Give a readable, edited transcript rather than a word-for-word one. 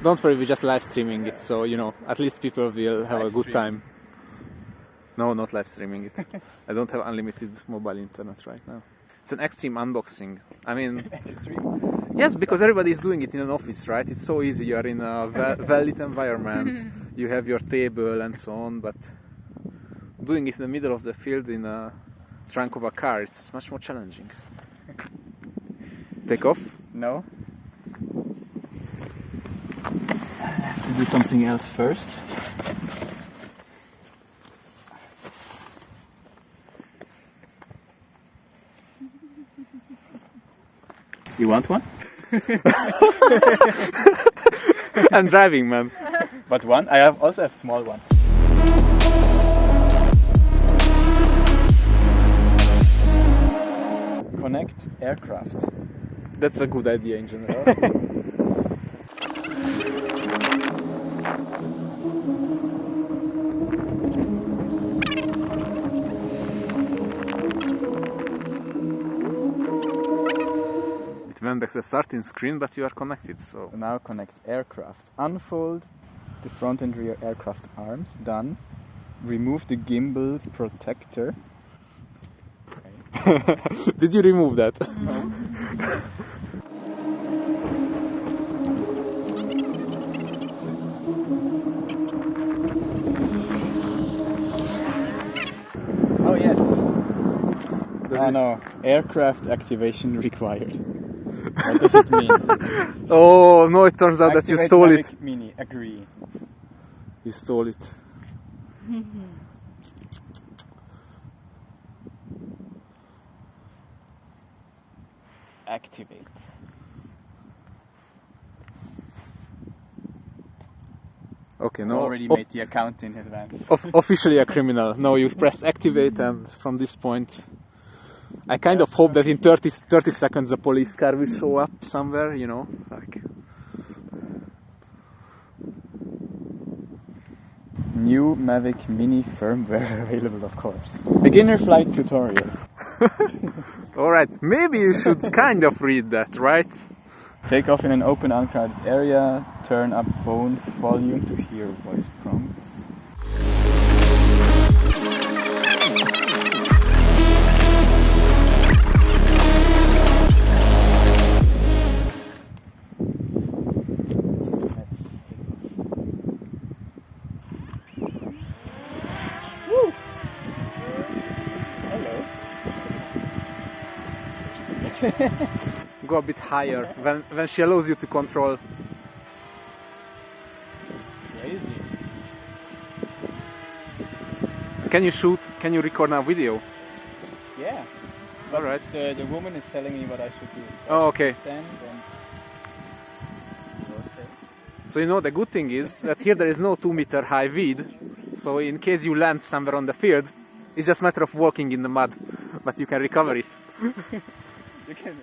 Don't worry, we're just live streaming it, so you know, at least people will have a good time. No, not live streaming it. I don't have unlimited mobile internet right now. It's an extreme unboxing. I mean, yes, because everybody is doing it in an office, right? It's so easy. You're in a well-lit environment. You have your table and so on, but doing it in the middle of the field in a trunk of a car, it's much more challenging. Take off? No. I have to do something else first. You want one? I'm driving, man. But one? Also have small one. Connect aircraft. That's a good idea in general. It went back to the starting screen, but you are connected, so... Now connect aircraft. Unfold the front and rear aircraft arms. Done. Remove the gimbal protector. Did you remove that? No. Oh yes. No. Aircraft activation required. What does it mean? Oh no! It turns out that you stole Mavic it. Mini. Agree. You stole it. Activate. Okay, no. Already made the account in advance. Officially a criminal. No, you've pressed activate, and from this point, I kind of hope that in 30 seconds a police car will show up somewhere, you know, like... New Mavic Mini firmware available, of course. Beginner flight tutorial. Alright, maybe you should kind of read that, right? Take off in an open, uncrowded area. Turn up phone volume to hear voice prompts. Go a bit higher when she allows you to control. Crazy. Can you shoot? Can you record a video? Yeah. All right. The woman is telling me what I should do. So Oh, okay. stand and rotate. So you know the good thing is that here there is no 2-meter high weed. So in case you land somewhere on the field, it's just a matter of walking in the mud, but you can recover it. You can.